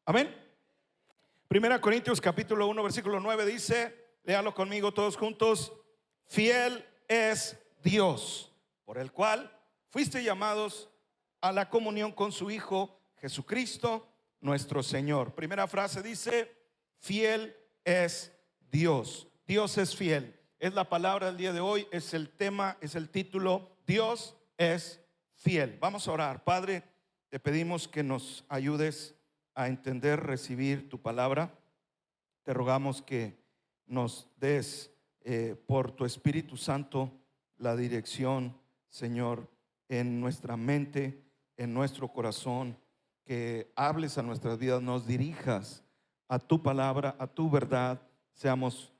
Amén. Primera Corintios capítulo 1 versículo 9 dice, léalo conmigo todos juntos: fiel es Dios, por el cual fuiste llamados a la comunión con su Hijo Jesucristo nuestro Señor. Primera frase dice: fiel es Dios. Dios es fiel. Es la palabra del día de hoy, es el tema, es el título: Dios es fiel. Vamos a orar. Padre, te pedimos que nos ayudes a entender, recibir tu palabra. Te rogamos que nos des por tu Espíritu Santo la dirección, Señor, en nuestra mente, en nuestro corazón, que hables a nuestras vidas, nos dirijas a tu palabra, a tu verdad, seamos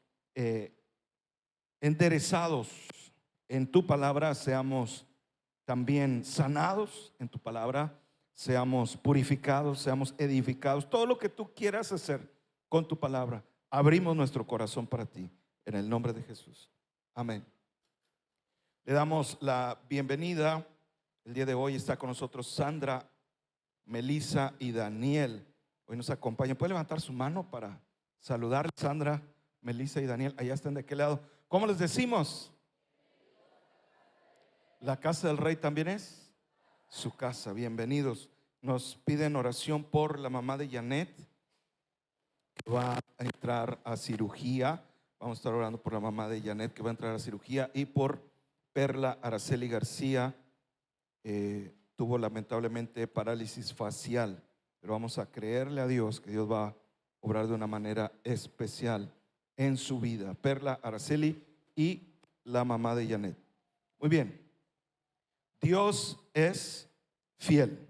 enderezados en tu palabra, seamos también sanados en tu palabra, seamos purificados, seamos edificados, todo lo que tú quieras hacer con tu palabra. Abrimos nuestro corazón para ti, en el nombre de Jesús. Amén. Le damos la bienvenida. El día de hoy está con nosotros Sandra, Melissa y Daniel. Hoy nos acompañan. ¿Puede levantar su mano para saludar? Sandra, Melissa y Daniel, allá están de aquel lado. ¿Cómo les decimos? La casa del rey también es su casa. Bienvenidos. Nos piden oración por la mamá de Janet, que va a entrar a cirugía. Vamos a estar orando por la mamá de Janet, que va a entrar a cirugía, y por Perla Araceli García. Tuvo lamentablemente parálisis facial, pero vamos a creerle a Dios que Dios va a obrar de una manera especial en su vida. Perla Araceli y la mamá de Janet. Muy bien. Dios es fiel.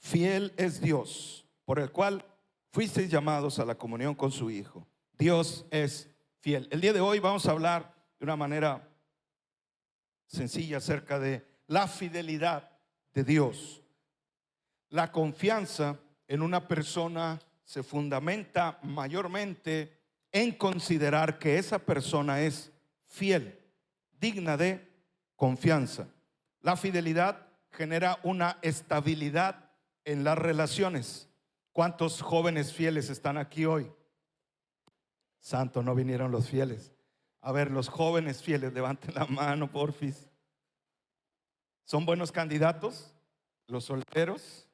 Fiel es Dios, por el cual fuisteis llamados a la comunión con su Hijo. Dios es fiel. El día de hoy vamos a hablar de una manera sencilla acerca de la fidelidad de Dios. La confianza en una persona se fundamenta mayormente en considerar que esa persona es fiel, digna de confianza. La fidelidad genera una estabilidad en las relaciones. ¿Cuántos jóvenes fieles están aquí hoy? Santo, no vinieron los fieles. A ver, los jóvenes fieles, levanten la mano, porfis. ¿Son buenos candidatos? Los solteros,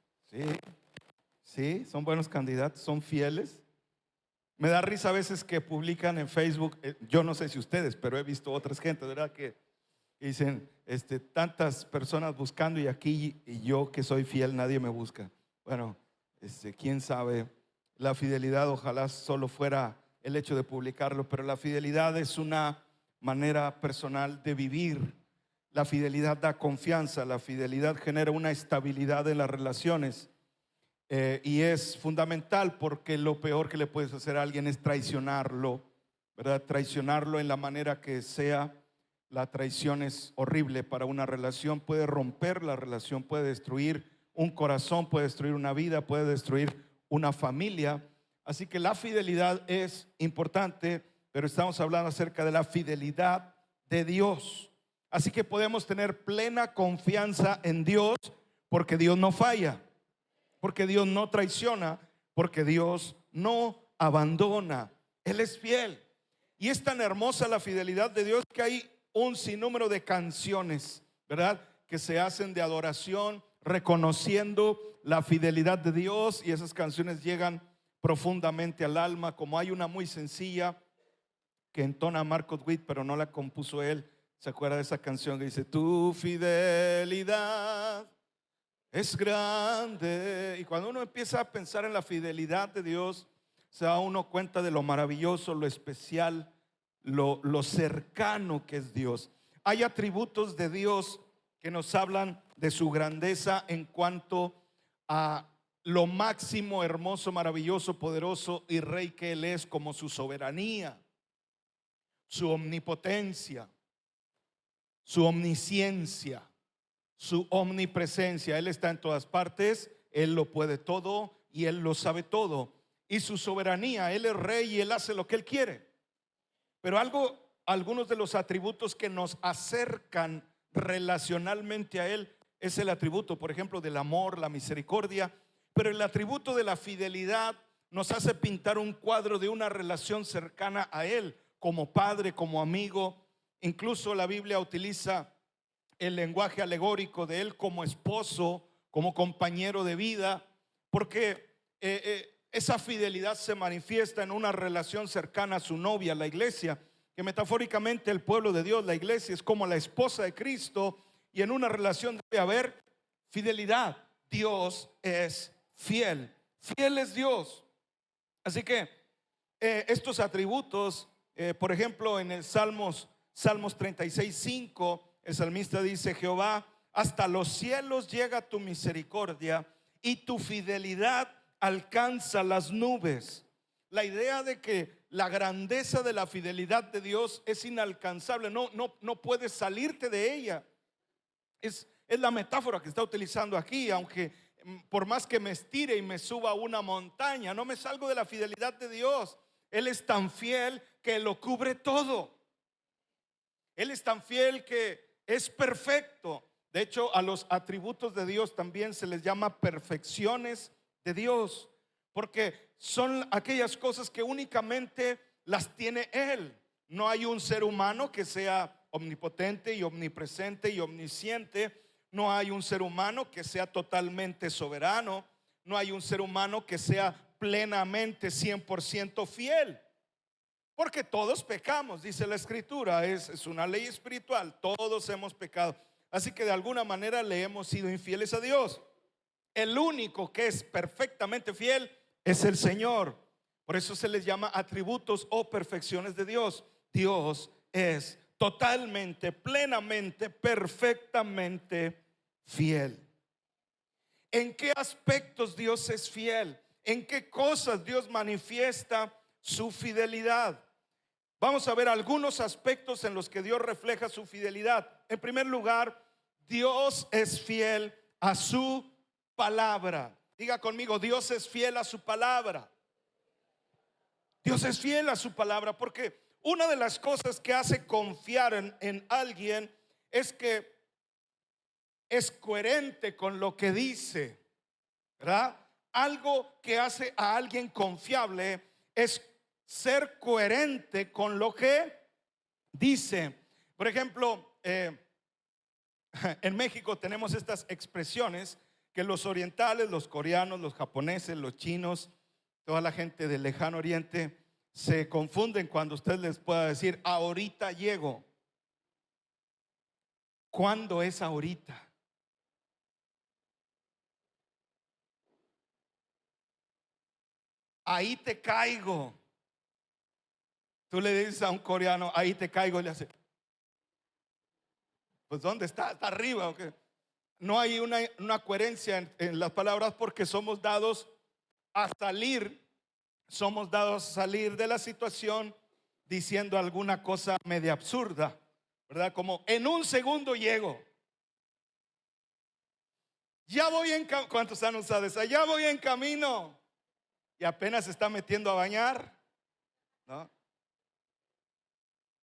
sí, son buenos candidatos, son fieles. Me da risa a veces que publican en Facebook, yo no sé si ustedes, pero he visto otras gente, ¿verdad? Que dicen, tantas personas buscando y aquí y yo que soy fiel nadie me busca. Bueno, quién sabe. La fidelidad ojalá solo fuera el hecho de publicarlo, pero la fidelidad es una manera personal de vivir. La fidelidad da confianza, la fidelidad genera una estabilidad en las relaciones, y es fundamental, porque lo peor que le puedes hacer a alguien es traicionarlo, ¿verdad? Traicionarlo en la manera que sea. La traición es horrible para una relación, puede romper la relación, puede destruir un corazón, puede destruir una vida, puede destruir una familia. Así que la fidelidad es importante, pero estamos hablando acerca de la fidelidad de Dios. Así que podemos tener plena confianza en Dios, porque Dios no falla, porque Dios no traiciona, porque Dios no abandona. Él es fiel. Y es tan hermosa la fidelidad de Dios que hay un sinnúmero de canciones, ¿verdad?, que se hacen de adoración, reconociendo la fidelidad de Dios, y esas canciones llegan profundamente al alma. Como hay una muy sencilla que entona Marcos Witt, pero no la compuso él. ¿Se acuerda de esa canción que dice: tu fidelidad es grande? Y cuando uno empieza a pensar en la fidelidad de Dios, se da uno cuenta de lo maravilloso, lo especial, lo cercano que es Dios. Hay atributos de Dios que nos hablan de su grandeza en cuanto a lo máximo, hermoso, maravilloso, poderoso y rey que Él es, como su soberanía, su omnipotencia, su omnisciencia, su omnipresencia. Él está en todas partes, Él lo puede todo y Él lo sabe todo. Y su soberanía, Él es rey y Él hace lo que Él quiere. Pero algunos de los atributos que nos acercan relacionalmente a Él es el atributo, por ejemplo, del amor, la misericordia. pero el atributo de la fidelidad nos hace pintar un cuadro de una relación cercana a Él, como padre, como amigo. Incluso la Biblia utiliza el lenguaje alegórico de Él como esposo, como compañero de vida, porque esa fidelidad se manifiesta en una relación cercana a su novia, la iglesia, que metafóricamente el pueblo de Dios, la iglesia, es como la esposa de Cristo, y en una relación debe haber fidelidad. Dios es fiel, fiel es Dios. Así que estos atributos, por ejemplo, en el Salmos 36:5, el salmista dice: Jehová, hasta los cielos llega tu misericordia y tu fidelidad alcanza las nubes. La idea de que la grandeza de la fidelidad de Dios es inalcanzable, no puedes salirte de ella. Es la metáfora que está utilizando aquí. Aunque por más que me estire y me suba a una montaña, no me salgo de la fidelidad de Dios. Él es tan fiel que lo cubre todo. Él es tan fiel que es perfecto. De hecho, a los atributos de Dios también se les llama perfecciones de Dios, porque son aquellas cosas que únicamente las tiene Él. No hay un ser humano que sea omnipotente y omnipresente y omnisciente. No hay un ser humano que sea totalmente soberano. No hay un ser humano que sea plenamente 100% fiel, porque todos pecamos, dice la escritura. Es una ley espiritual, todos hemos pecado. Así que de alguna manera le hemos sido infieles a Dios. El único que es perfectamente fiel es el Señor. Por eso se les llama atributos o perfecciones de Dios. Dios es totalmente, plenamente, perfectamente fiel. ¿En qué aspectos Dios es fiel? ¿En qué cosas Dios manifiesta su fidelidad? Vamos a ver algunos aspectos en los que Dios refleja su fidelidad. En primer lugar, Dios es fiel a su palabra. Diga conmigo: Dios es fiel a su palabra. Dios es fiel a su palabra, porque una de las cosas que hace confiar en alguien es que es coherente con lo que dice, ¿verdad? Algo que hace a alguien confiable es ser coherente con lo que dice. Por ejemplo, en México tenemos estas expresiones que los orientales, los coreanos, los japoneses, los chinos, toda la gente del lejano oriente se confunden cuando usted les pueda decir: ahorita llego. ¿Cuándo es ahorita? Ahí te caigo. Tú le dices a un coreano: ahí te caigo, y le hace: pues ¿dónde está? ¿Está arriba o qué? No hay una coherencia en las palabras, porque somos dados a salir de la situación diciendo alguna cosa media absurda, ¿verdad? Como: en un segundo llego. Ya voy en camino. ¿Cuántos han usado esa? Ya voy en camino. Y apenas se está metiendo a bañar.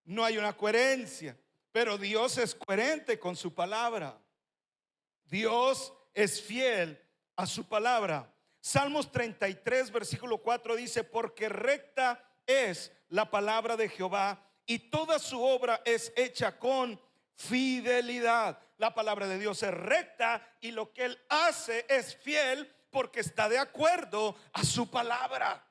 No hay una coherencia. Pero Dios es coherente con su palabra. Dios es fiel a su palabra. Salmos 33 versículo 4 dice: porque recta es la palabra de Jehová, y toda su obra es hecha con fidelidad. La palabra de Dios es recta, y lo que Él hace es fiel, porque está de acuerdo a su palabra.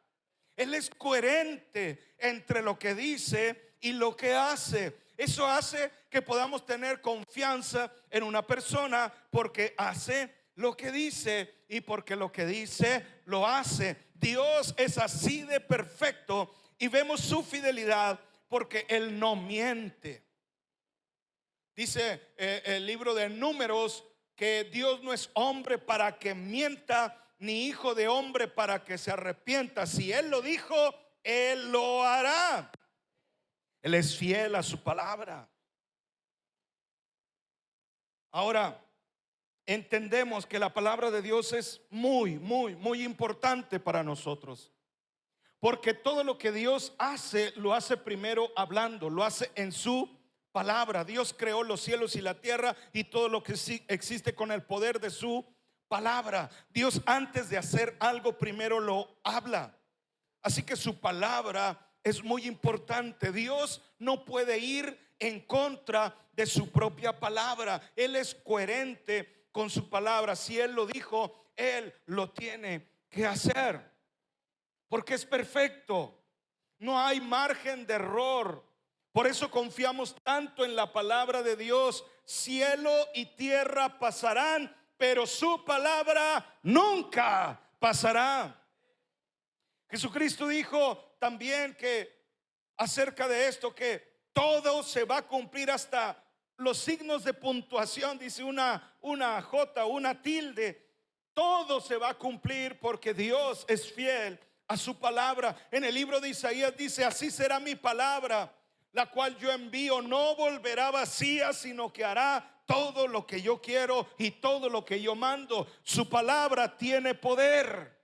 Él es coherente entre lo que dice y lo que hace. Eso hace que podamos tener confianza en una persona, porque hace lo que dice, y porque lo que dice lo hace. Dios es así de perfecto, y vemos su fidelidad porque Él no miente. Dice el libro de Números que Dios no es hombre para que mienta, ni hijo de hombre para que se arrepienta. Si Él lo dijo, Él lo hará. Él es fiel a su palabra. Ahora, entendemos que la palabra de Dios es muy, muy, muy importante para nosotros, porque todo lo que Dios hace, lo hace primero hablando, lo hace en su palabra. Dios creó los cielos y la tierra y todo lo que existe con el poder de su palabra. Dios, antes de hacer algo, primero lo habla. Así que su palabra es muy importante. Dios no puede ir en contra de su propia palabra. Él es coherente con su palabra. Si Él lo dijo, Él lo tiene que hacer, porque es perfecto. No hay margen de error. Por eso confiamos tanto en la palabra de Dios. Cielo y tierra pasarán, pero su palabra nunca pasará. Jesucristo dijo también que acerca de esto, que todo se va a cumplir, hasta los signos de puntuación, dice una J, una tilde. Todo se va a cumplir porque Dios es fiel a su palabra. En el libro de Isaías dice: así será mi palabra, la cual yo envío, no volverá vacía, sino que hará todo lo que yo quiero y todo lo que yo mando. Su palabra tiene poder.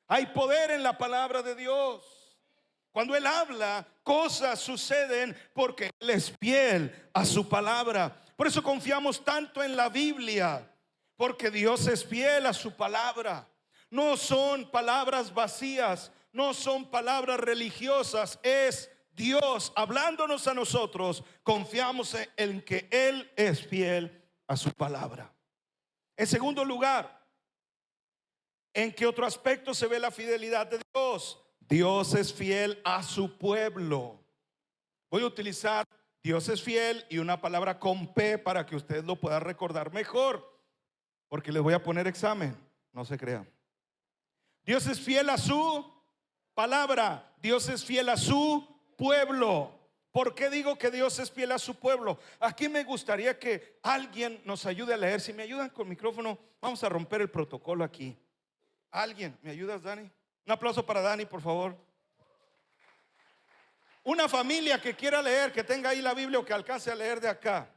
Hay poder en la palabra de Dios. Cuando Él habla, cosas suceden porque Él es fiel a su palabra. Por eso confiamos tanto en la Biblia, porque Dios es fiel a su palabra. No son palabras vacías, no son palabras religiosas, es Dios hablándonos a nosotros. Confiamos en que Él es fiel a su palabra. En segundo lugar, ¿en qué otro aspecto se ve la fidelidad de Dios? Dios es fiel a su pueblo. Voy a utilizar Dios es fiel y una palabra con P para que usted lo pueda recordar mejor, porque les voy a poner examen, no se crean. Dios es fiel a su palabra. Dios es fiel a su pueblo. ¿Por qué digo que Dios es fiel a su pueblo? Aquí me gustaría que alguien nos ayude a leer. Si me ayudan con el micrófono, vamos a romper el protocolo aquí. ¿Alguien me ayudas, Dani? Un aplauso para Dani, por favor. Una familia que quiera leer, que tenga ahí la Biblia o que alcance a leer de acá.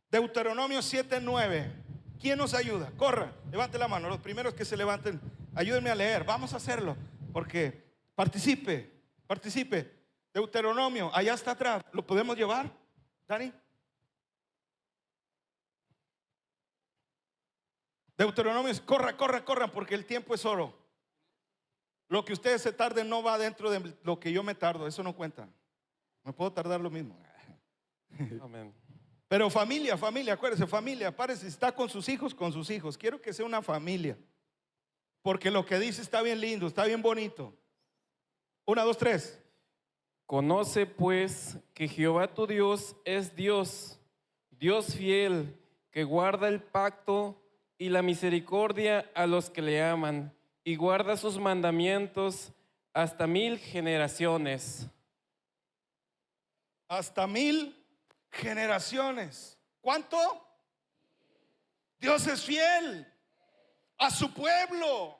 Deuteronomio 7:9. ¿Quién nos ayuda? Corra, levante la mano. Los primeros que se levanten, ayúdenme a leer. Vamos a hacerlo, porque participe. Deuteronomio, allá está atrás. ¿Lo podemos llevar, Dani? Deuteronomio, corran, porque el tiempo es oro. Lo que ustedes se tarden no va dentro de lo que yo me tardo. Eso no cuenta. Me puedo tardar lo mismo. Amén. Pero familia, acuérdese, familia, párese, si está con sus hijos. Quiero que sea una familia, porque lo que dice está bien lindo, está bien bonito. 1, 2, 3. Conoce pues que Jehová tu Dios es Dios, Dios fiel, que guarda el pacto y la misericordia a los que le aman, y guarda sus mandamientos hasta 1000 generaciones. Hasta 1000 generaciones. ¿Cuánto? Dios es fiel a su pueblo,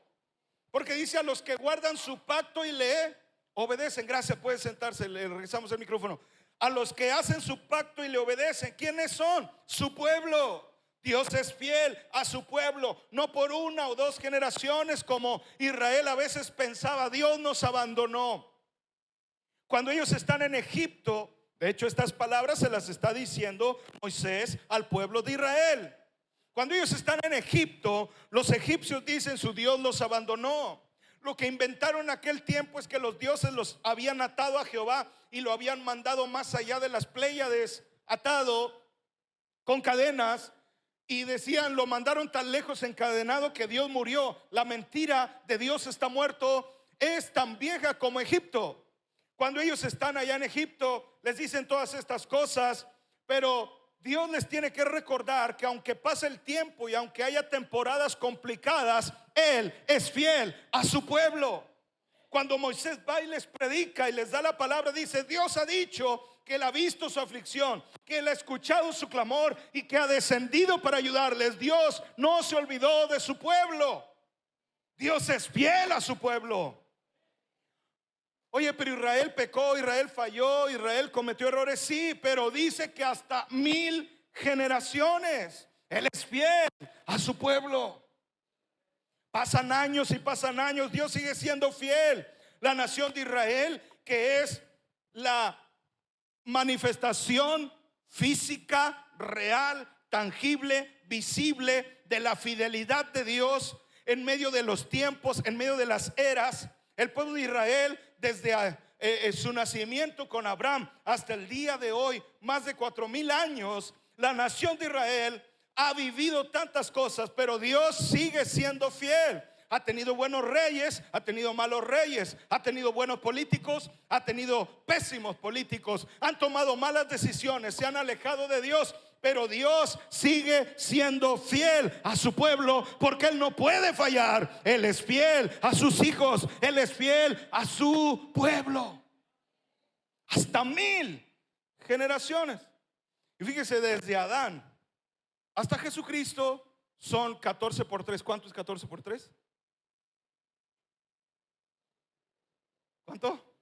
porque dice: a los que guardan su pacto y le obedecen. Gracias, puede sentarse, le regresamos el micrófono. A los que hacen su pacto y le obedecen. ¿Quiénes son? Su pueblo. Dios es fiel a su pueblo, no por 1 o 2 generaciones como Israel a veces pensaba. Dios nos abandonó. Cuando ellos están en Egipto, de hecho estas palabras se las está diciendo Moisés al pueblo de Israel. Cuando ellos están en Egipto, los egipcios dicen: su Dios los abandonó. Lo que inventaron en aquel tiempo es que los dioses los habían atado a Jehová y lo habían mandado más allá de las Pléyades, atado con cadenas. Y decían, lo mandaron tan lejos encadenado que Dios murió. La mentira de Dios está muerto es tan vieja como Egipto. Cuando ellos están allá en Egipto, les dicen todas estas cosas, pero Dios les tiene que recordar que aunque pase el tiempo y aunque haya temporadas complicadas, Él es fiel a su pueblo. Cuando Moisés va y les predica y les da la palabra, dice: Dios ha dicho que Él ha visto su aflicción, que Él ha escuchado su clamor y que ha descendido para ayudarles. Dios no se olvidó de su pueblo. Dios es fiel a su pueblo. Oye, pero Israel pecó, Israel falló, Israel cometió errores. Sí, pero dice que hasta 1000 generaciones. Él es fiel a su pueblo. Pasan años y pasan años, Dios sigue siendo fiel. La nación de Israel, que es la manifestación física, real, tangible visible de la fidelidad de Dios en medio de los tiempos, en medio de las eras. El pueblo de Israel, desde su nacimiento con Abraham hasta el día de hoy, más de 4000 años, la nación de Israel ha vivido tantas cosas, pero Dios sigue siendo fiel. Ha tenido buenos reyes, ha tenido malos reyes, ha tenido buenos políticos, ha tenido pésimos políticos, han tomado malas decisiones, se han alejado de Dios, pero Dios sigue siendo fiel a su pueblo, porque Él no puede fallar. Él es fiel a sus hijos, Él es fiel a su pueblo, hasta 1000 generaciones. Y fíjese, desde Adán hasta Jesucristo son 14 por 3. ¿Cuánto es 14 por 3? ¿Cuánto?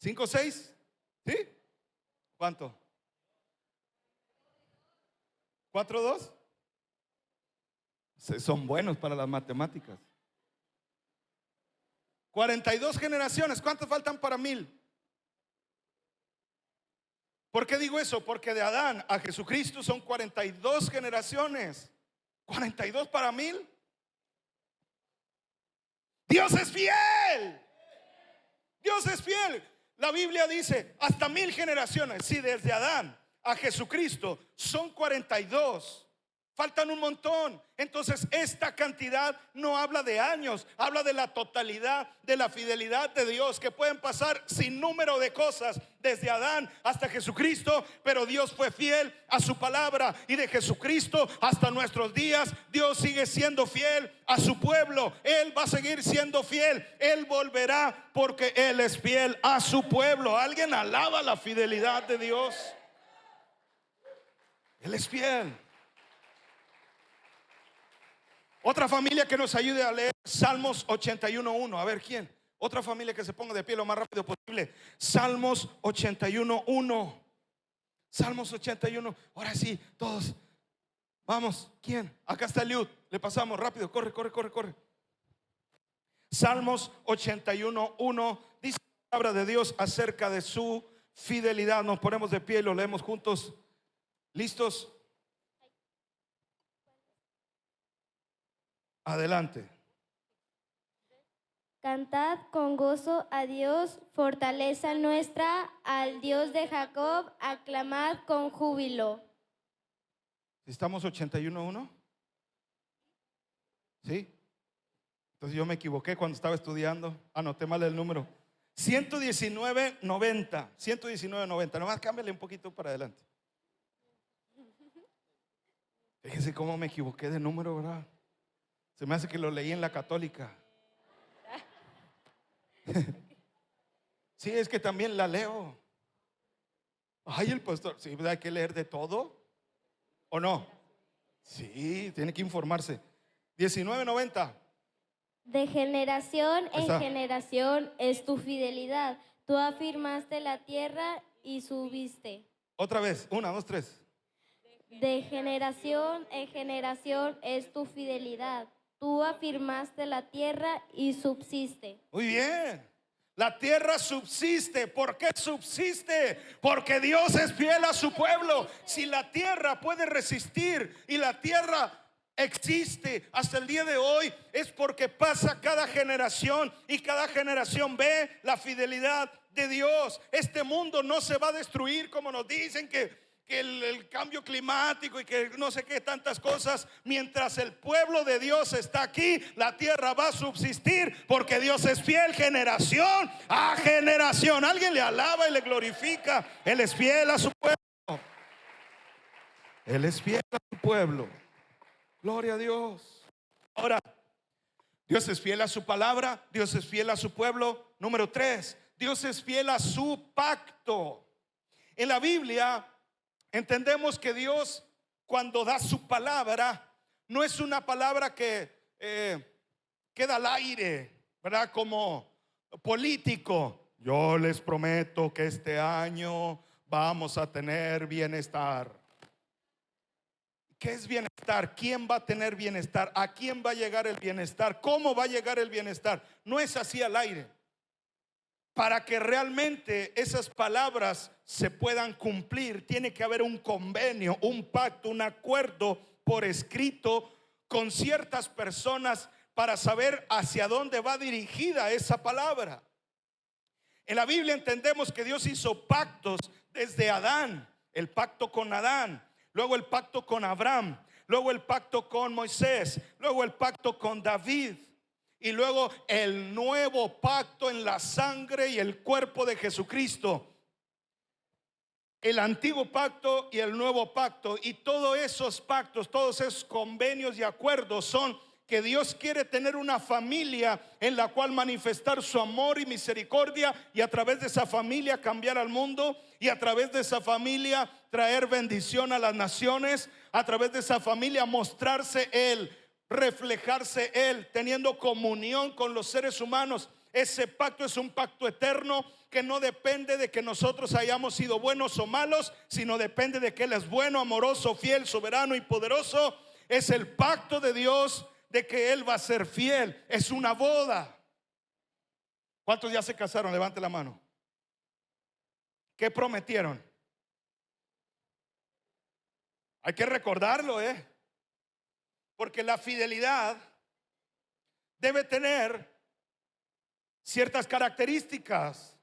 ¿5, 6? ¿Sí? ¿Cuánto? ¿4, 2? Son buenos para las matemáticas. 42 generaciones. ¿Cuántas faltan para 1000? ¿Por qué digo eso? Porque de Adán a Jesucristo son 42 generaciones. 42 para 1000. Dios es fiel. Dios es fiel. La Biblia dice hasta 1000 generaciones. Si desde Adán a Jesucristo son 42, faltan un montón. Entonces esta cantidad no habla de años, habla de la totalidad de la fidelidad de Dios, que pueden pasar sin número de cosas desde Adán hasta Jesucristo, pero Dios fue fiel a su palabra, y de Jesucristo hasta nuestros días Dios sigue siendo fiel a su pueblo. Él va a seguir siendo fiel, Él volverá, porque Él es fiel a su pueblo. ¿Alguien alaba la fidelidad de Dios? Él es fiel. Otra familia que nos ayude a leer Salmos 81:1. A ver, ¿quién? Otra familia que se ponga de pie lo más rápido posible. Salmos 81:1. Salmos 81. Ahora sí, todos. Vamos, ¿quién? Acá está Eliud. Le pasamos rápido. Corre, corre, corre, corre. Salmos 81:1. Dice la palabra de Dios acerca de su fidelidad. Nos ponemos de pie y lo leemos juntos. ¿Listos? Adelante. Cantad con gozo a Dios, fortaleza nuestra, al Dios de Jacob, aclamad con júbilo. ¿Estamos 81:1? ¿Sí? Entonces yo me equivoqué cuando estaba estudiando, anoté mal el número. 119:90. 119:90. Nomás cámbiale un poquito para adelante. Fíjense cómo me equivoqué de número, ¿verdad? Se me hace que lo leí en la católica. Sí, es que también la leo. Ay, el pastor, sí, hay que leer de todo, ¿o no? Sí, tiene que informarse. 19:90. De generación Ahí en está. generación es tu fidelidad. Tú afirmaste la tierra y subiste. Otra vez, 1, 2, 3. De generación en generación es tu fidelidad. Tú afirmaste la tierra y subsiste. Muy bien. La tierra subsiste. ¿Por qué subsiste? Porque Dios es fiel a su pueblo. Si la tierra puede resistir y la tierra existe hasta el día de hoy, es porque pasa cada generación y cada generación ve la fidelidad de Dios. Este mundo no se va a destruir como nos dicen que el cambio climático y que no sé qué tantas cosas. Mientras el pueblo de Dios está aquí, la tierra va a subsistir, porque Dios es fiel generación a generación. Alguien le alaba y le glorifica. Él es fiel a su pueblo. Él es fiel a su pueblo. Gloria a Dios. Ahora, Dios es fiel a su palabra, Dios es fiel a su pueblo. Número 3, Dios es fiel a su pacto. En la Biblia entendemos que Dios, cuando da su palabra, no es una palabra que queda al aire, ¿verdad? Como político. Yo les prometo que este año vamos a tener bienestar. ¿Qué es bienestar? ¿Quién va a tener bienestar? ¿A quién va a llegar el bienestar? ¿Cómo va a llegar el bienestar? No es así al aire. Para que realmente esas palabras se puedan cumplir, tiene que haber un convenio, un pacto, un acuerdo por escrito con ciertas personas para saber hacia dónde va dirigida esa palabra. En la Biblia entendemos que Dios hizo pactos desde Adán, el pacto con Adán, luego el pacto con Abraham, luego el pacto con Moisés, luego el pacto con David y luego el nuevo pacto en la sangre y el cuerpo de Jesucristo. El antiguo pacto y el nuevo pacto, y todos esos pactos, todos esos convenios y acuerdos son que Dios quiere tener una familia en la cual manifestar su amor y misericordia, y a través de esa familia cambiar al mundo, y a través de esa familia traer bendición a las naciones, a través de esa familia mostrarse Él, reflejarse Él, teniendo comunión con los seres humanos. Ese pacto es un pacto eterno que no depende de que nosotros hayamos sido buenos o malos, sino depende de que Él es bueno, amoroso, fiel, soberano y poderoso. Es el pacto de Dios de que Él va a ser fiel. Es una boda. ¿Cuántos ya se casaron? Levante la mano. ¿Qué prometieron? Hay que recordarlo, porque la fidelidad debe tener ciertas características.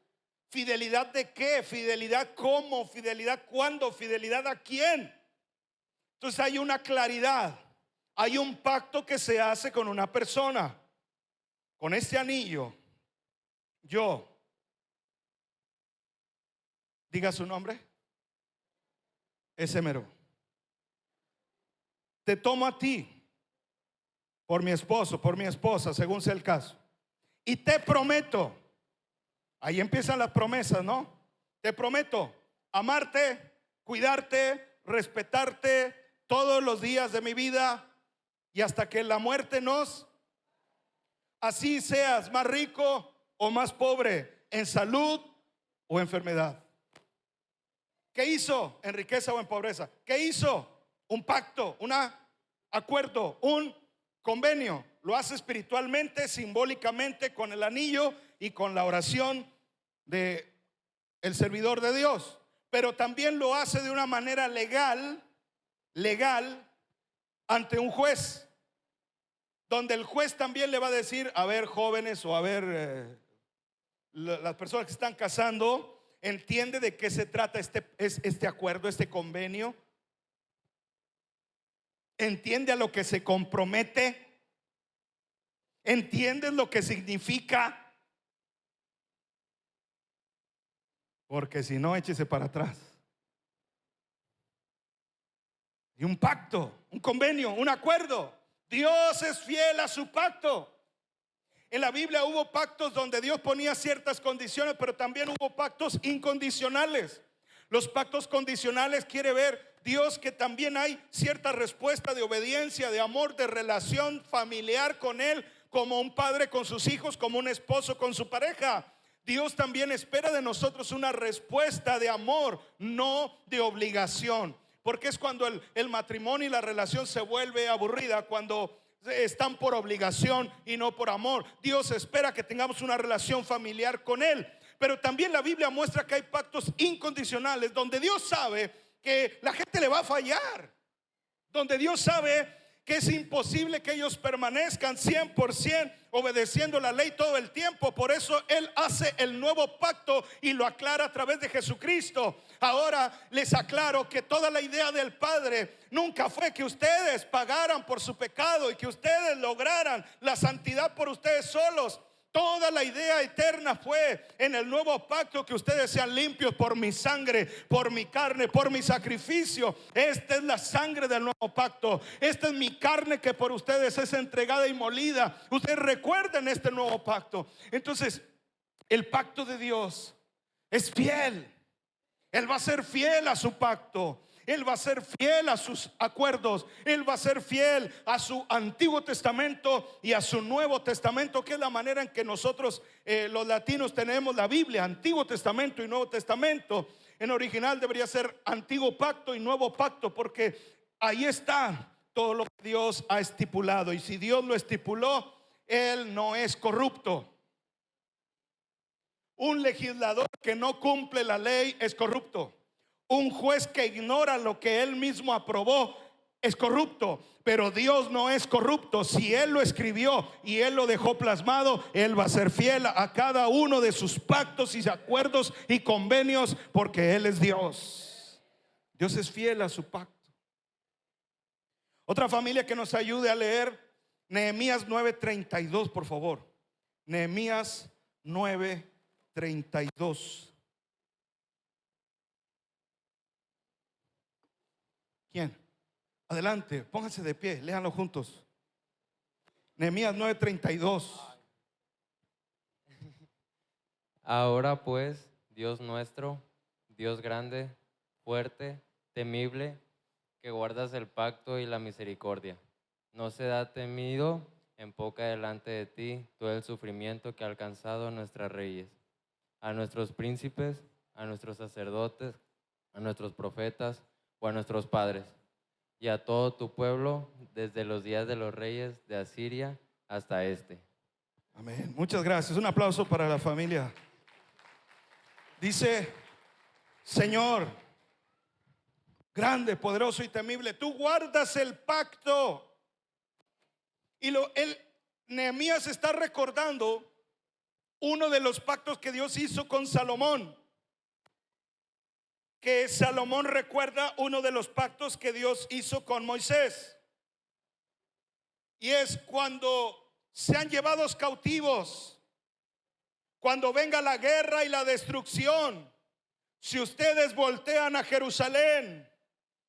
¿Fidelidad de qué? ¿Fidelidad cómo? ¿Fidelidad cuándo? ¿Fidelidad a quién? Entonces hay una claridad. Hay un pacto que se hace con una persona. Con este anillo, yo, diga su nombre, ese mero, te tomo a ti por mi esposo, por mi esposa, según sea el caso, y te prometo, ahí empiezan las promesas, ¿no? Te prometo amarte, cuidarte, respetarte todos los días de mi vida y hasta que la muerte nos, así seas más rico o más pobre, en salud o enfermedad. ¿Qué hizo? En riqueza o en pobreza. ¿Qué hizo? Un pacto, un acuerdo, un convenio. Lo hace espiritualmente, simbólicamente, con el anillo y con la oración de el servidor de Dios. Pero también lo hace de una manera legal ante un juez, donde el juez también le va a decir: a ver, jóvenes, o a ver, las personas que están casando, ¿entiende de qué se trata este acuerdo, este convenio? ¿Entiende a lo que se compromete? ¿Entiendes lo que significa? Porque si no, échese para atrás. Y un pacto, un convenio, un acuerdo. Dios es fiel a su pacto. En la Biblia hubo pactos donde Dios ponía ciertas condiciones, pero también hubo pactos incondicionales. Los pactos condicionales quiere ver Dios que también hay cierta respuesta de obediencia, de amor, de relación familiar con Él, como un padre con sus hijos, como un esposo con su pareja. Dios también espera de nosotros una respuesta de amor, no de obligación. Porque es cuando el matrimonio y la relación se vuelve aburrida, cuando están por obligación y no por amor. Dios espera que tengamos una relación familiar con Él. Pero también la Biblia muestra que hay pactos incondicionales, donde Dios sabe que la gente le va a fallar, donde Dios sabe que es imposible que ellos permanezcan 100% obedeciendo la ley todo el tiempo. Por eso Él hace el nuevo pacto y lo aclara a través de Jesucristo. Ahora les aclaro que toda la idea del Padre nunca fue que ustedes pagaran por su pecado y que ustedes lograran la santidad por ustedes solos. Toda la idea eterna fue en el nuevo pacto que ustedes sean limpios por mi sangre, por mi carne, por mi sacrificio. Esta es la sangre del nuevo pacto. Esta es mi carne que por ustedes es entregada y molida. Ustedes recuerden este nuevo pacto. Entonces, el pacto de Dios es fiel. Él va a ser fiel a su pacto. Él va a ser fiel a sus acuerdos. Él va a ser fiel a su Antiguo Testamento y a su Nuevo Testamento, que es la manera en que nosotros los latinos tenemos la Biblia: Antiguo Testamento y Nuevo Testamento. En original debería ser Antiguo Pacto y Nuevo Pacto, porque ahí está todo lo que Dios ha estipulado. Y si Dios lo estipuló, Él no es corrupto. Un legislador que no cumple la ley es corrupto. Un juez que ignora lo que él mismo aprobó es corrupto, pero Dios no es corrupto. Si Él lo escribió y Él lo dejó plasmado, Él va a ser fiel a cada uno de sus pactos y acuerdos y convenios, porque Él es Dios. Dios es fiel a su pacto. Otra familia que nos ayude a leer Nehemías 9:32, por favor. Nehemías 9:32. ¿Quién? Adelante, pónganse de pie, léanlo juntos. Nehemías 9:32. Ahora pues, Dios nuestro, Dios grande, fuerte, temible, que guardas el pacto y la misericordia, no se da temido en poca delante de ti todo el sufrimiento que ha alcanzado a nuestras reyes, a nuestros príncipes, a nuestros sacerdotes, a nuestros profetas o a nuestros padres, y a todo tu pueblo desde los días de los reyes de Asiria hasta este. Amén. Muchas gracias. Un aplauso para la familia. Dice: Señor, grande, poderoso y temible, tú guardas el pacto. Y Nehemías está recordando uno de los pactos que Dios hizo con Salomón. Que Salomón recuerda uno de los pactos que Dios hizo con Moisés. Y es cuando sean llevados cautivos, cuando venga la guerra y la destrucción, si ustedes voltean a Jerusalén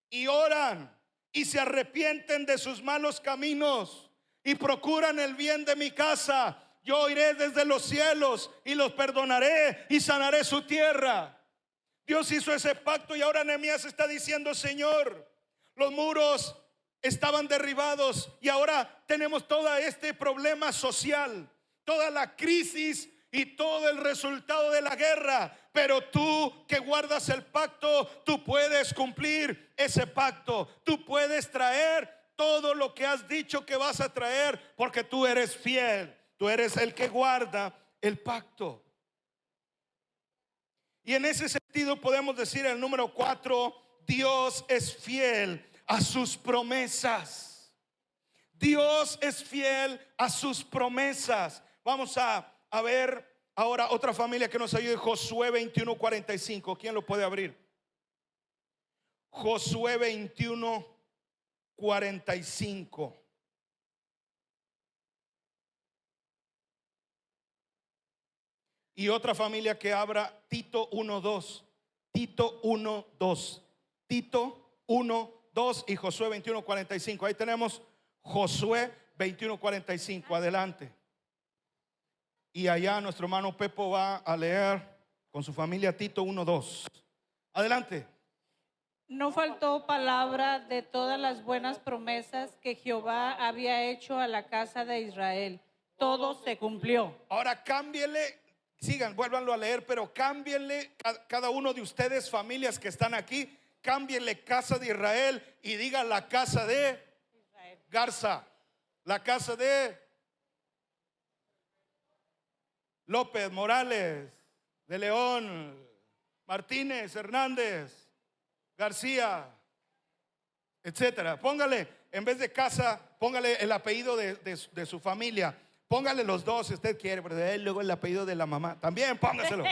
y oran y se arrepienten de sus malos caminos y procuran el bien de mi casa, yo iré desde los cielos y los perdonaré y sanaré su tierra. Dios hizo ese pacto y ahora Nehemías está diciendo: Señor, los muros estaban derribados y ahora tenemos todo este problema social, toda la crisis y todo el resultado de la guerra, pero tú que guardas el pacto, tú puedes cumplir ese pacto, tú puedes traer todo lo que has dicho que vas a traer, porque tú eres fiel, tú eres el que guarda el pacto. Y en ese sentido podemos decir el número 4, Dios es fiel a sus promesas. Dios es fiel a sus promesas. Vamos a ver ahora otra familia que nos ayude. Josué 21:45. ¿Quién lo puede abrir? Josué 21:45. Y otra familia que abra Tito 1:2. Tito 1:2. Tito 1:2 y Josué 21:45. Ahí tenemos Josué 21:45. Adelante. Y allá nuestro hermano Pepo va a leer con su familia Tito 1:2. Adelante. No faltó palabra de todas las buenas promesas que Jehová había hecho a la casa de Israel. Todo se cumplió. Ahora cámbienle, sigan, vuélvanlo a leer, pero cámbienle cada uno de ustedes, familias que están aquí, cámbienle casa de Israel y diga la casa de Israel. Garza, la casa de López, Morales, de León, Martínez, Hernández, García, etcétera. Póngale, en vez de casa, póngale el apellido de su familia. Póngale los dos si usted quiere, pero luego el apellido de la mamá. También póngaselo.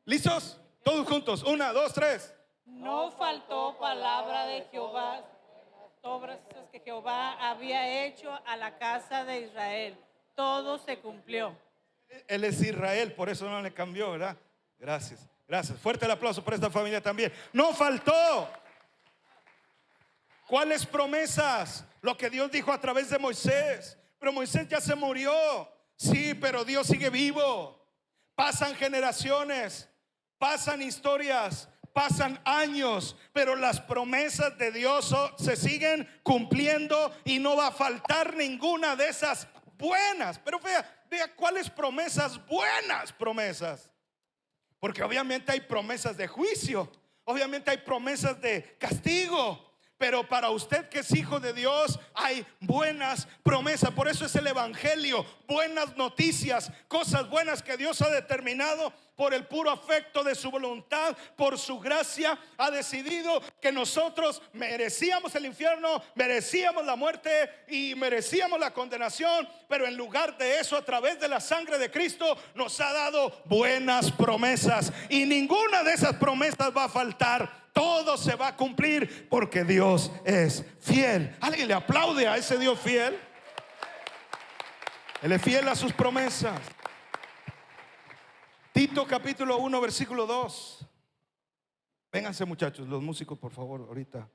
¿Listos? Todos juntos. 1, 2, 3. No faltó palabra de Jehová, obras que Jehová había hecho a la casa de Israel. Todo se cumplió. Él es Israel, por eso no le cambió, ¿verdad? Gracias, gracias. Fuerte el aplauso para esta familia también. No faltó. ¿Cuáles promesas? Lo que Dios dijo a través de Moisés. Pero Moisés ya se murió. Sí, pero Dios sigue vivo. Pasan generaciones, pasan historias, pasan años, pero las promesas de Dios se siguen cumpliendo y no va a faltar ninguna de esas buenas. Pero vea cuáles promesas, buenas promesas. Porque obviamente hay promesas de juicio, obviamente hay promesas de castigo, Pero para usted que es hijo de Dios hay buenas promesas. Por eso es el evangelio, buenas noticias, cosas buenas que Dios ha determinado por el puro afecto de su voluntad, por su gracia. Ha decidido que nosotros merecíamos el infierno, merecíamos la muerte y merecíamos la condenación, pero en lugar de eso, a través de la sangre de Cristo nos ha dado buenas promesas, y ninguna de esas promesas va a faltar. Todo se va a cumplir porque Dios es fiel. ¿Alguien le aplaude a ese Dios fiel? Él es fiel a sus promesas. Tito capítulo 1 versículo 2. Vénganse, muchachos, los músicos, por favor, ahorita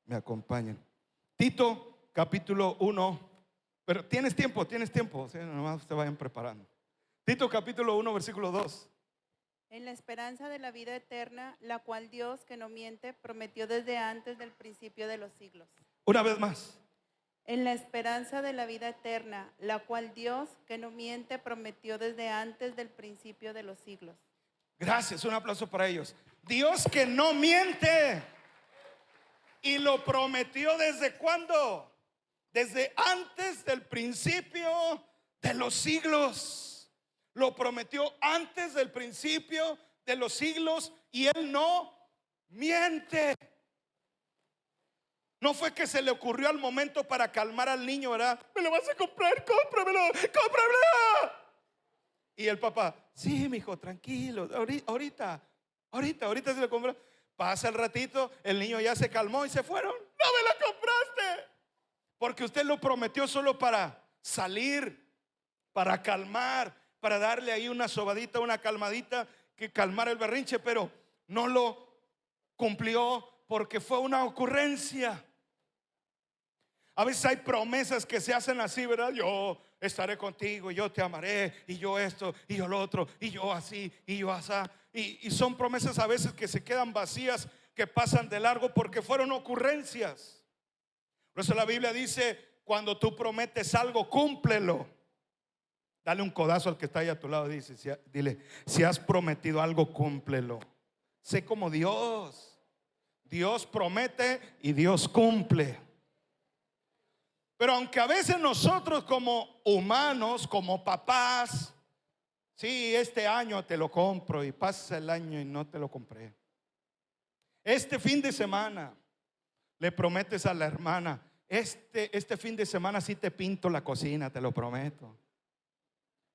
me acompañen. Tito capítulo 1. Pero tienes tiempo, o sea, nomás te vayan preparando. Tito capítulo 1 versículo 2. En la esperanza de la vida eterna, la cual Dios, que no miente, prometió desde antes del principio de los siglos. Una vez más. En la esperanza de la vida eterna, la cual Dios, que no miente, prometió desde antes del principio de los siglos. Gracias, un aplauso para ellos. Dios que no miente, y lo prometió ¿desde cuándo? Desde antes del principio de los siglos. Lo prometió antes del principio de los siglos, y Él no miente. No fue que se le ocurrió al momento para calmar al niño, ¿verdad? ¿Me lo vas a comprar? Cómpramelo, cómpramelo. Y el papá, sí, mijo, tranquilo, ahorita se lo compró. Pasa el ratito, el niño ya se calmó y se fueron. No me la compraste, porque usted lo prometió solo para salir, para calmar, para darle ahí una sobadita, una calmadita, que calmara el berrinche, pero no lo cumplió porque fue una ocurrencia. A veces hay promesas que se hacen así, ¿verdad? Yo estaré contigo, yo te amaré, y yo esto, y yo lo otro, y yo así, y yo así. Y son promesas a veces que se quedan vacías, que pasan de largo porque fueron ocurrencias. Por eso la Biblia dice: cuando tú prometes algo, cúmplelo. Dale un codazo al que está ahí a tu lado, dile: si has prometido algo, cúmplelo. Sé como Dios. Dios promete y Dios cumple. Pero aunque a veces nosotros como humanos, como papás, sí, este año te lo compro, y pasa el año y no te lo compré. Este fin de semana le prometes a la hermana: este fin de semana sí te pinto la cocina, te lo prometo.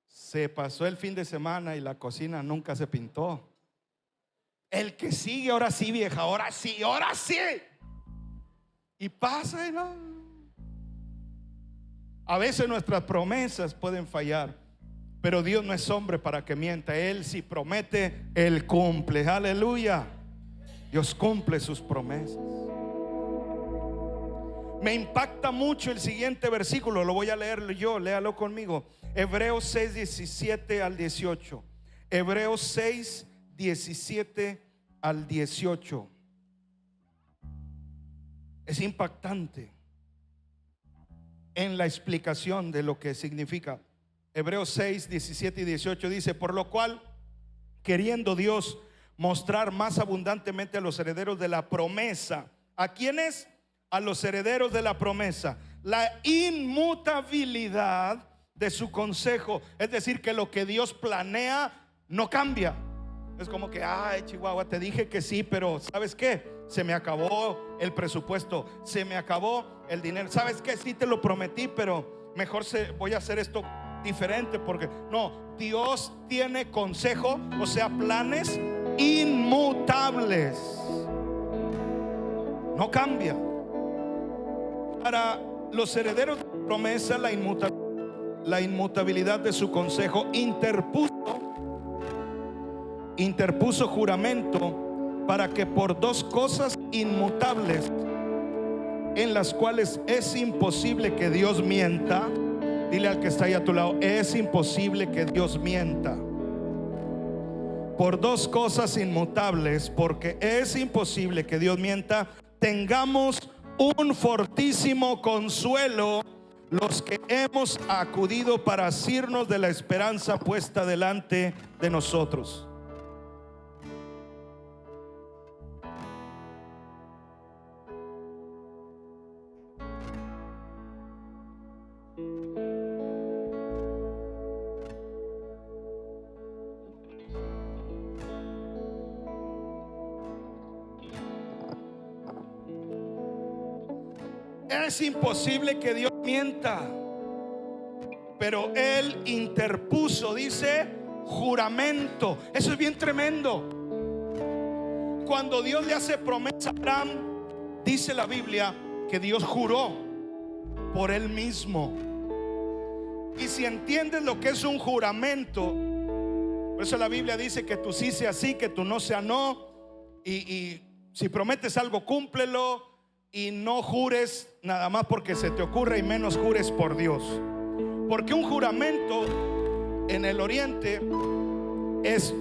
Se pasó el fin de semana y la cocina nunca se pintó. El que sigue: ahora sí, vieja, ahora sí, ahora sí. Y pasa y no. A veces nuestras promesas pueden fallar, pero Dios no es hombre para que mienta. Él si promete, Él cumple. Aleluya. Dios cumple sus promesas. Me impacta mucho el siguiente versículo. Lo voy a leerlo yo, léalo conmigo. Hebreos 6, 17 al 18. Hebreos 6, 17 al 18. Es impactante en la explicación de lo que significa. Hebreos 6, 17 y 18 dice: por lo cual, queriendo Dios mostrar más abundantemente a los herederos de la promesa. ¿A quiénes? A los herederos de la promesa, la inmutabilidad de su consejo. Es decir, que lo que Dios planea no cambia. Es como que: ay, Chihuahua, te dije que sí, pero ¿sabes qué? Se me acabó el presupuesto, se me acabó el dinero. ¿Sabes qué? Sí te lo prometí, pero mejor voy a hacer esto diferente, porque no, Dios tiene consejo, o sea, planes inmutables. No cambia. Para los herederos de la promesa, la inmutabilidad de su consejo interpuso juramento, para que por dos cosas inmutables, en las cuales es imposible que Dios mienta. Dile al que está ahí a tu lado: es imposible que Dios mienta. Por dos cosas inmutables, porque es imposible que Dios mienta, tengamos un fortísimo consuelo los que hemos acudido para asirnos de la esperanza puesta delante de nosotros. Es imposible que Dios mienta, pero Él interpuso, dice, juramento. Eso es bien tremendo. Cuando Dios le hace promesa a Abraham, dice la Biblia que Dios juró por Él mismo. Y si entiendes lo que es un juramento, por eso la Biblia dice que tu sí sea sí, que tu no sea no. Y si prometes algo, cúmplelo. Y no jures nada más porque se te ocurre, y menos jures por Dios. Porque un juramento en el oriente es: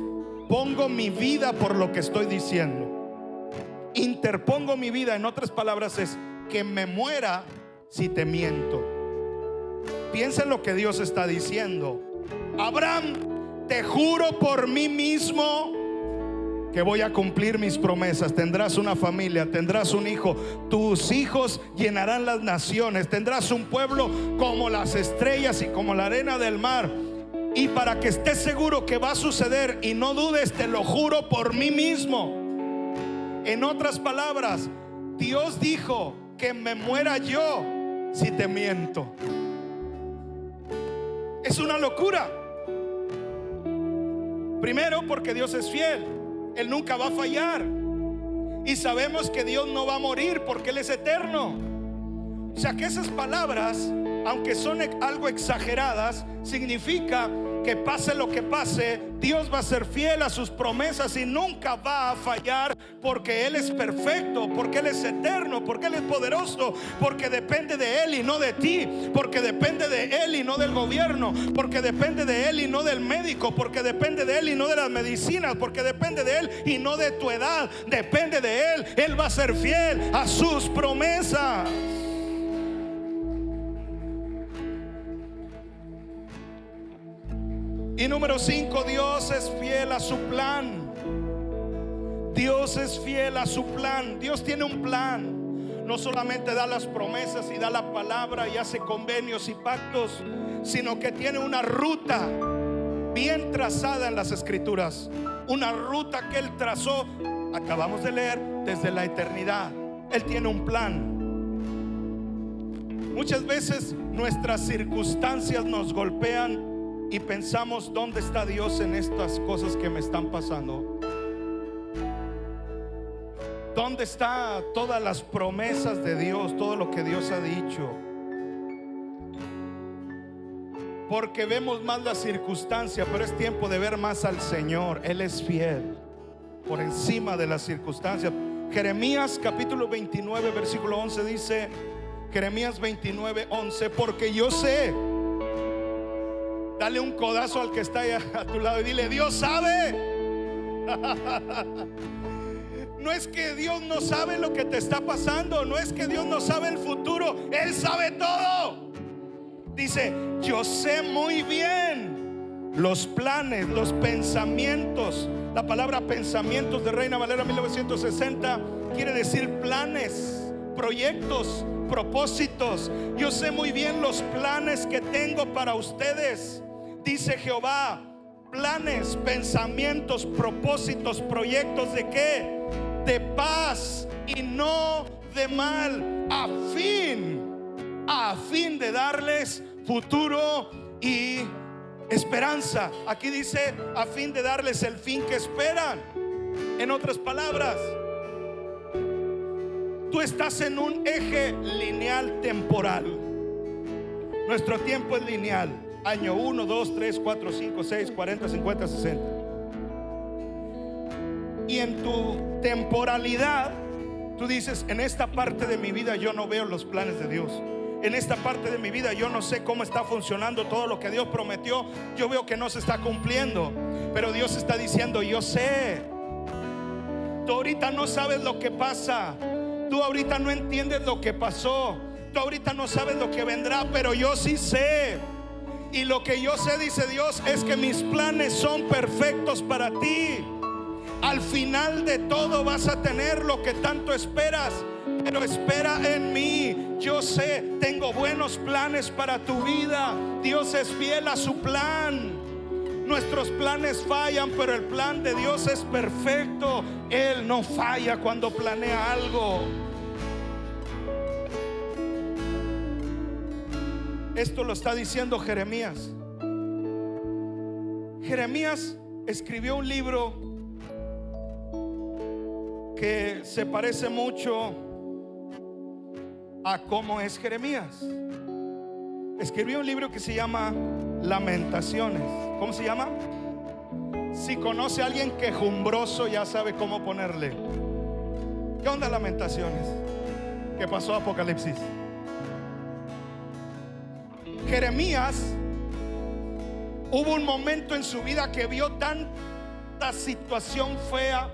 pongo mi vida por lo que estoy diciendo. Interpongo mi vida, en otras palabras, es que me muera si te miento. Piensa en lo que Dios está diciendo. Abraham, te juro por mí mismo que voy a cumplir mis promesas. Tendrás una familia, tendrás un hijo, tus hijos llenarán las naciones, tendrás un pueblo como las estrellas y como la arena del mar. Y para que estés seguro que va a suceder y no dudes, te lo juro por mí mismo. En otras palabras, Dios dijo que me muera yo si te miento. Es una locura. Primero, porque Dios es fiel. Él nunca va a fallar. Y sabemos que Dios no va a morir porque Él es eterno. O sea que esas palabras, aunque son algo exageradas, significa que pase lo que pase, Dios va a ser fiel a sus promesas y nunca va a fallar, porque Él es perfecto, porque Él es eterno, porque Él es poderoso, porque depende de Él y no de ti, porque depende de Él y no del gobierno, porque depende de Él y no del médico, porque depende de Él y no de las medicinas, porque depende de Él y no de tu edad, depende de Él. Él va a ser fiel a sus promesas. Y número 5, Dios es fiel a su plan. Dios es fiel a su plan. Dios tiene un plan. No solamente da las promesas y da la palabra y hace convenios y pactos, sino que tiene una ruta bien trazada en las Escrituras. Una ruta que Él trazó, acabamos de leer, desde la eternidad. Él tiene un plan. Muchas veces nuestras circunstancias nos golpean y pensamos: ¿dónde está Dios en estas cosas que me están pasando? ¿Dónde está todas las promesas de Dios, todo lo que Dios ha dicho? Porque vemos más la circunstancia, pero es tiempo de ver más al Señor. Él es fiel por encima de las circunstancias. Jeremías capítulo 29 versículo 11 dice, Jeremías 29, 11: porque yo sé. Dale un codazo al que está ahí a tu lado y dile: Dios sabe. No es que Dios no sabe lo que te está pasando, no es que Dios no sabe el futuro, Él sabe todo. Dice: yo sé muy bien los planes, los pensamientos. La palabra pensamientos de Reina Valera 1960 quiere decir planes, proyectos, propósitos. Yo sé muy bien los planes que tengo para ustedes, dice Jehová. Planes, pensamientos, propósitos, proyectos ¿de qué? De paz y no de mal, a fin de darles futuro y esperanza. Aquí dice: a fin de darles el fin que esperan. En otras palabras, tú estás en un eje lineal temporal. Nuestro tiempo es lineal. Año 1, 2, 3, 4, 5, 6, 40, 50, 60. Y en tu temporalidad tú dices: en esta parte de mi vida yo no veo los planes de Dios. En esta parte de mi vida yo no sé cómo está funcionando todo lo que Dios prometió. Yo veo que no se está cumpliendo. Pero Dios está diciendo: yo sé. Tú ahorita no sabes lo que pasa. Tú ahorita no entiendes lo que pasó. Tú ahorita no sabes lo que vendrá, pero yo sí sé. Y lo que yo sé, dice Dios, es que mis planes son perfectos para ti. Al final de todo vas a tener lo que tanto esperas, pero espera en mí. Yo sé, tengo buenos planes para tu vida. Dios es fiel a su plan. Nuestros planes fallan, pero el plan de Dios es perfecto. Él no falla cuando planea algo. Esto lo está diciendo Jeremías. Jeremías escribió un libro que se parece mucho a cómo es Jeremías. Escribió un libro que se llama Lamentaciones. ¿Cómo se llama? Si conoce a alguien quejumbroso, ya sabe cómo ponerle. ¿Qué onda Lamentaciones? ¿Qué pasó Apocalipsis? Jeremías, hubo un momento en su vida que vio tanta situación fea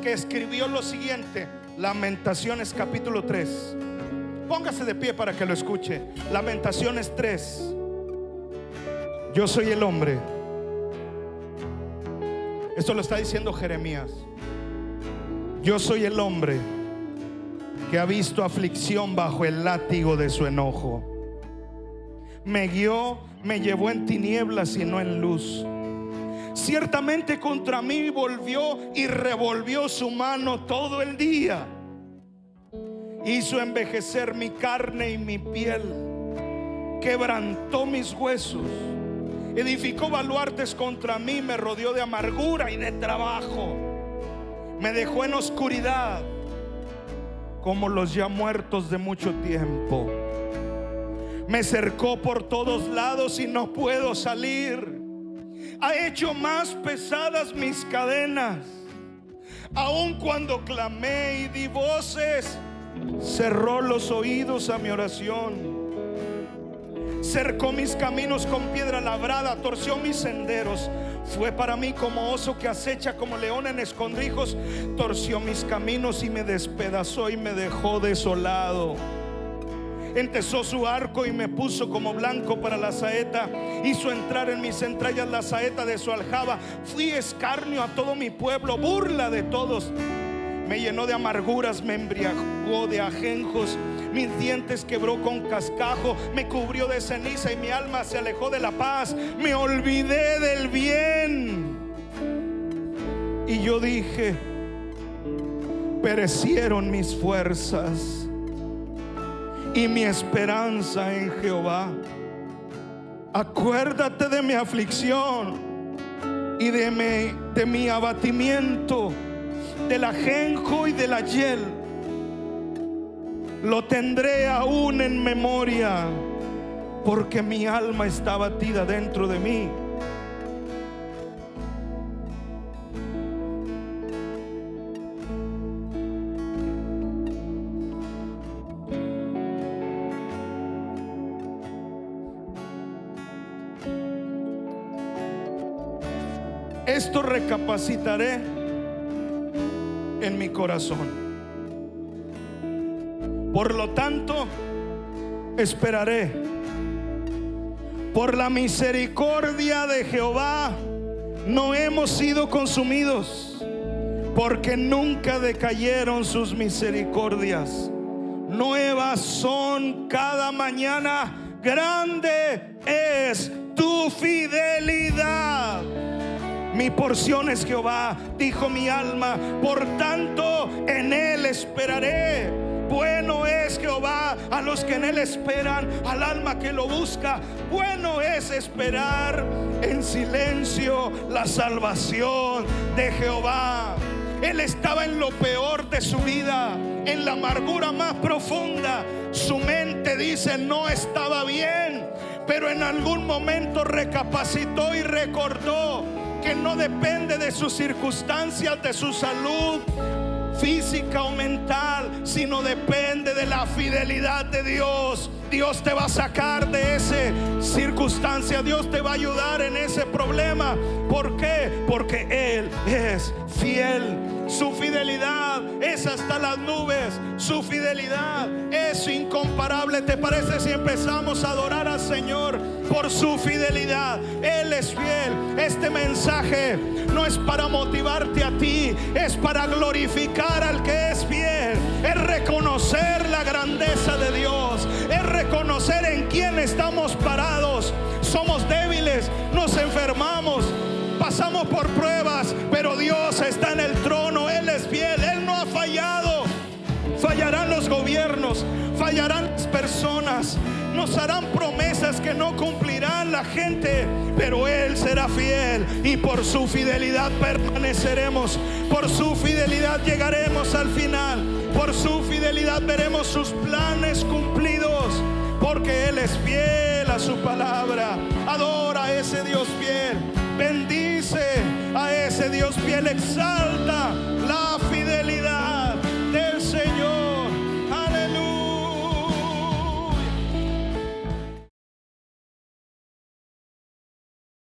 que escribió lo siguiente. Lamentaciones capítulo 3. Póngase de pie para que lo escuche. Lamentaciones 3. Yo soy el hombre. Esto lo está diciendo Jeremías. Yo soy el hombre que ha visto aflicción bajo el látigo de su enojo. Me guió, me llevó en tinieblas y no en luz. Ciertamente contra mí volvió y revolvió su mano todo el día. Hizo envejecer mi carne y mi piel. Quebrantó mis huesos. Edificó baluartes contra mí. Me rodeó de amargura y de trabajo. Me dejó en oscuridad como los ya muertos de mucho tiempo. Me cercó por todos lados y no puedo salir. Ha hecho más pesadas mis cadenas. Aun cuando clamé y di voces, cerró los oídos a mi oración. Cercó mis caminos con piedra labrada, torció mis senderos. Fue para mí como oso que acecha, como león en escondrijos. Torció mis caminos y me despedazó y me dejó desolado. Entesó su arco y me puso como blanco para la saeta. Hizo entrar en mis entrañas la saeta de su aljaba. Fui escarnio a todo mi pueblo, burla de todos. Me llenó de amarguras, me embriagó de ajenjos. Mis dientes quebró con cascajo. Me cubrió de ceniza y mi alma se alejó de la paz. Me olvidé del bien. Y yo dije: perecieron mis fuerzas y mi esperanza en Jehová. Acuérdate de mi aflicción y de mi abatimiento, del ajenjo y de la hiel. Lo tendré aún en memoria, porque mi alma está abatida dentro de mí. Esto recapacitaré en mi corazón. Por lo tanto, esperaré. Por la misericordia de Jehová no hemos sido consumidos, porque nunca decayeron sus misericordias. Nuevas son cada mañana. Grande es tu fidelidad. Mi porción es Jehová, dijo mi alma, por tanto en él esperaré. Bueno es Jehová a los que en él esperan, al alma que lo busca. Bueno es esperar en silencio la salvación de Jehová. Él estaba en lo peor de su vida, en la amargura más profunda. Su mente dice no estaba bien, pero en algún momento recapacitó y recordó que no depende de sus circunstancias, de su salud física o mental, sino depende de la fidelidad de Dios. Dios te va a sacar de esa circunstancia. Dios te va a ayudar en ese problema. ¿Por qué? Porque Él es fiel. Su fidelidad es hasta las nubes. Su fidelidad es incomparable. ¿Te parece si empezamos a adorar al Señor por su fidelidad? Él es fiel. Este mensaje no es para motivarte a ti, es para glorificar al que es fiel. Es reconocer la grandeza de Dios, es reconocer en quién estamos parados. Somos débiles, nos enfermamos, pasamos por pruebas, pero Dios está en el trono. Él es fiel, Él no ha fallado. Fallarán los gobiernos, fallarán las personas, nos harán promesas que no cumplirán la gente, pero Él será fiel y por su fidelidad permaneceremos. Por su fidelidad llegaremos al final. Por su fidelidad veremos sus planes cumplidos, porque Él es fiel a su palabra. Adora a ese Dios fiel, bendice a ese Dios fiel, exalta la